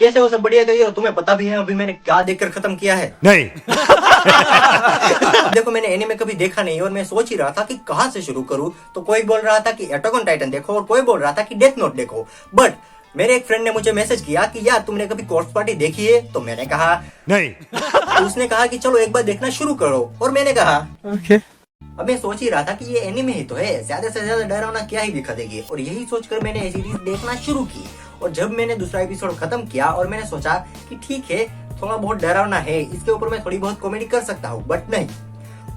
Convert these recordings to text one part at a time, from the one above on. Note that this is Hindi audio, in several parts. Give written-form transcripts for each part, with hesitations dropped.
कैसे हो? सब बढ़िया कहिए। और तुम्हें पता भी है अभी मैंने क्या देखकर खत्म किया है? नहीं। अब देखो, मैंने एनीमे कभी देखा नहीं और मैं सोच ही रहा था कि कहां से शुरू करूं। तो कोई बोल रहा था कि अटैक ऑन टाइटन देखो और कोई बोल रहा था कि डेथ नोट देखो। बट मेरे एक फ्रेंड ने मुझे मैसेज किया कि यार तुमने कभी कॉर्प्स पार्टी देखी है? तो मैंने कहा नहीं। तो उसने कहा कि चलो एक बार देखना शुरू करो और मैंने कहा ओके। अब मैं सोच ही रहा था कि ये एनीमे ही तो है, ज्यादा से ज्यादा डरावना क्या ही दिखा देगी। और यही सोचकर मैंने ये सीरीज देखना शुरू की। और जब मैंने दूसरा एपिसोड खत्म किया और मैंने सोचा कि ठीक है थोड़ा बहुत डरावना है, इसके ऊपर मैं थोड़ी बहुत कॉमेडी कर सकता हूँ, बट नहीं,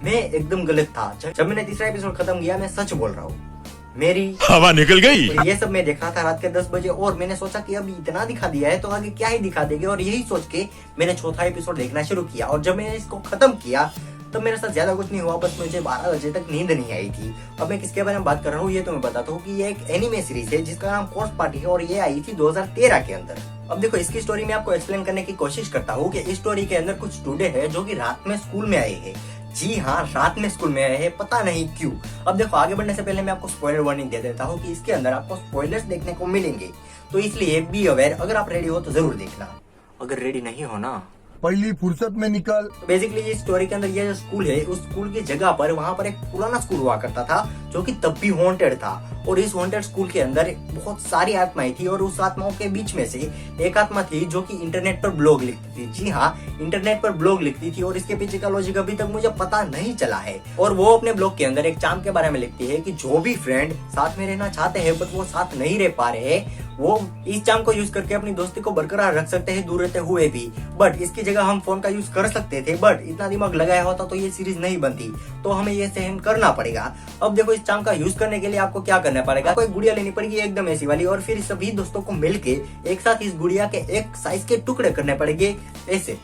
मैं एकदम गलत था। जब मैंने तीसरा एपिसोड खत्म किया, मैं सच बोल रहा हूँ, मेरी हवा निकल गई। ये सब मैं देख रहा था रात के 10 बजे और मैंने सोचा कि अब इतना दिखा दिया है तो आगे क्या ही दिखा देंगे। और यही सोच के मैंने चौथा एपिसोड देखना शुरू किया। और जब मैंने इसको खत्म किया तब मेरे साथ ज्यादा कुछ नहीं हुआ, बस मुझे 12 बजे तक नींद नहीं आई थी। अब मैं किसके बारे में बात कर रहा हूँ ये तो मैं बताता हूँ कि ये एक एनिमे सीरीज है जिसका नाम कॉर्प्स पार्टी है और ये आई थी 2013 के अंदर। अब देखो, इसकी स्टोरी में आपको एक्सप्लेन करने की कोशिश करता हूँ कि इस स्टोरी के अंदर कुछ स्टूडेंट है जो कि रात में स्कूल में आए हैं। जी हाँ, रात में स्कूल में आए हैं, पता नहीं क्यों। अब देखो, आगे बढ़ने से पहले मैं आपको स्पॉइलर वार्निंग दे देता हूँ कि इसके अंदर आपको स्पॉयलर्स देखने को मिलेंगे, तो इसलिए बी अवेयर। अगर आप रेडी हो तो जरूर देखना, अगर रेडी नहीं हो ना पहली फुर्सत में निकल। बेसिकली ये स्टोरी के अंदर ये जो स्कूल है, उस स्कूल की जगह पर वहाँ पर एक पुराना स्कूल हुआ करता था जो कि तब भी हॉन्टेड था। और इस हॉन्टेड स्कूल के अंदर बहुत सारी आत्माएं थी और उस आत्माओं के बीच में से एक आत्मा थी जो कि इंटरनेट पर ब्लॉग लिखती थी। जी हाँ, इंटरनेट पर ब्लॉग लिखती थी और इसके पीछे का लॉजिक अभी तक मुझे पता नहीं चला है। और वो अपने ब्लॉग के अंदर एक चार्म के बारे में लिखती है कि जो भी फ्रेंड साथ में रहना चाहते हैं बट वो साथ नहीं रह पा रहे, वो इस चार्म को यूज करके अपनी दोस्ती को बरकरार रख सकते हैं दूर रहते हुए भी। बट इसकी जगह हम फोन का यूज कर सकते थे, बट इतना दिमाग लगाया होता तो ये सीरीज नहीं बनती, तो हमें ये सहन करना पड़ेगा। अब देखो, इस चार्म का यूज करने के लिए आपको क्या करना पड़ेगा, कोई गुड़िया लेनी पड़ेगी एकदम ऐसी वाली, और फिर सभी दोस्तों को मिलके एक साथ इस गुड़िया के एक साइज के टुकड़े करने पड़ेंगे ऐसे,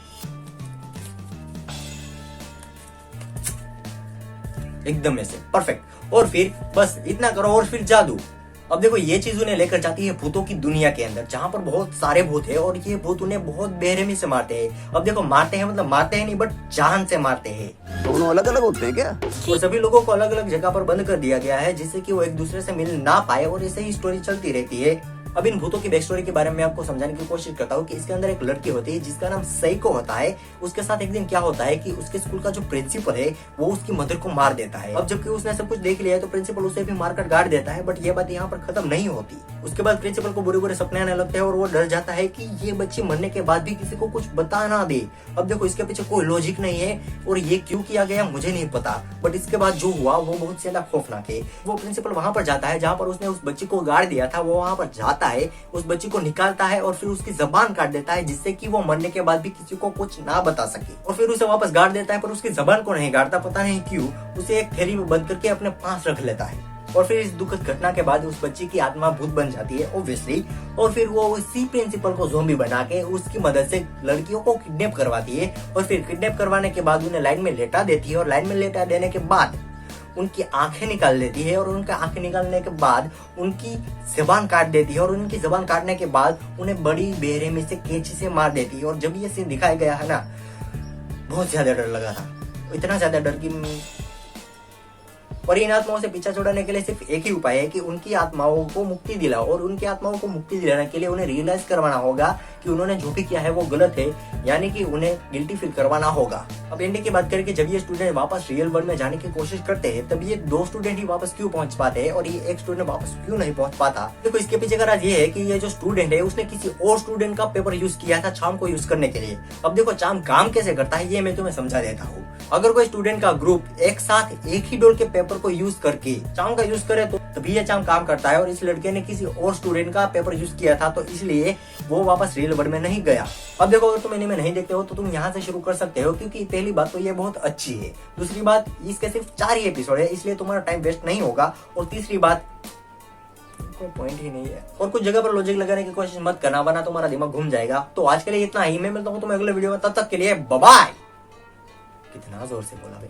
एकदम ऐसे परफेक्ट। और फिर बस इतना करो और फिर जादू। अब देखो, ये चीज उन्हें लेकर जाती है भूतों की दुनिया के अंदर, जहाँ पर बहुत सारे भूत है और ये भूत उन्हें बहुत बेरहमी से मारते हैं। अब देखो, मारते हैं मतलब मारते हैं नहीं, बट जान से मारते हैं। दोनों अलग अलग होते हैं क्या? और सभी लोगों को अलग अलग जगह पर बंद कर दिया गया है जिससे कि वो एक दूसरे से मिल ना पाए और ऐसे ही स्टोरी चलती रहती है। अब इन भूतों की बैक स्टोरी के बारे में आपको समझाने की कोशिश करता हूँ कि इसके अंदर एक लड़की होती है जिसका नाम सईको होता है। उसके साथ एक दिन क्या होता है कि उसके स्कूल का जो प्रिंसिपल है वो उसकी मदर को मार देता है। अब जबकि उसने सब कुछ देख लिया है तो प्रिंसिपल उसे भी मारकर गाड़ देता है, बट ये बात यहाँ पर खत्म नहीं होती। उसके बाद प्रिंसिपल को बुरे बुरे सपने आने लगते हैं और वो डर जाता है कि ये बच्ची मरने के बाद भी किसी को कुछ बता ना दे। अब देखो, इसके पीछे कोई लॉजिक नहीं है और ये क्यों किया गया मुझे नहीं पता, बट इसके बाद जो हुआ वो बहुत ज्यादा खौफनाक है। वो प्रिंसिपल वहां पर जाता है जहाँ पर उसने उस बच्ची को गाड़ दिया था, वो वहां पर जाता है, उस बच्ची को निकालता है और फिर उसकी जबान काट देता है जिससे कि वो मरने के बाद भी किसी को कुछ ना बता सके। और फिर उसे वापस गाड़ देता है पर उसकी जबान को नहीं गाड़ता, पता नहीं क्यों। उसे एक थैली में बंद करके अपने पास रख लेता है। और फिर इस दुखद घटना के बाद उस बच्ची की आत्मा भूत बन जाती है ऑब्वियसली, और फिर वो उसी प्रिंसिपल को ज़ॉम्बी बना के उसकी मदद से लड़कियों को किडनैप करवाती है। और फिर किडनैप करवाने के बाद उन्हें लाइन में लेटा देती है और लाइन में लेटा देने के बाद उनकी आंखें निकाल देती है और उनका आंखें निकालने के बाद उनकी जबान काट देती है और उनकी जबान काटने के बाद उन्हें बड़ी बेरहमी से कैंची से मार देती है। और जब ये सीन दिखाया गया है ना, बहुत ज्यादा डर लगा था, इतना ज्यादा डर कि और इन आत्माओं से पीछा छुड़ाने के लिए सिर्फ एक ही उपाय है कि उनकी आत्माओं को मुक्ति दिलाओ। और उनकी आत्माओं को मुक्ति दिलाने के लिए उन्हें रियलाइज करवाना होगा कि उन्होंने जो भी किया है वो गलत है, यानी कि उन्हें गिल्टी फील करवाना होगा। अब एंडिंग की बात करें कि जब ये स्टूडेंट वापस रियल वर्ल्ड में जाने की कोशिश करते हैं तब ये 2 स्टूडेंट ही वापस क्यों पहुंच पाते हैं और ये एक स्टूडेंट वापस क्यों नहीं पहुंच पाता। देखो, इसके पीछे का राज ये है कि ये जो स्टूडेंट है उसने किसी और स्टूडेंट का पेपर यूज किया था चार्म को यूज करने के लिए। अब देखो, चार्म काम कैसे करता है ये मैं तुम्हें समझा देता हूँ। अगर कोई स्टूडेंट का ग्रुप एक साथ एक ही डोल के पेपर को यूज करके चार्म का यूज करे तो तभी ये चार्म काम करता है। और इस लड़के ने किसी और स्टूडेंट का पेपर यूज किया था तो इसलिए वो वापस रियल वर्ल्ड में नहीं गया। अब देखो, अगर तुम एनीमे नहीं देखते हो तो तुम यहाँ से शुरू कर सकते हो, क्योंकि पहली बात तो ये बहुत अच्छी है, दूसरी बात इसके सिर्फ 4 ही एपिसोड है इसलिए तुम्हारा टाइम वेस्ट नहीं होगा, और तीसरी बात कोई पॉइंट ही नहीं है। और कुछ जगह पर लॉजिक लगाने की कोशिश मत करना वरना तुम्हारा दिमाग घूम जाएगा। तो आज के लिए इतना ही, मैं मिलता हूँ तुम्हें अगले वीडियो में, तब तक के लिए बाय बाय। कितना जोर से बोला भाई।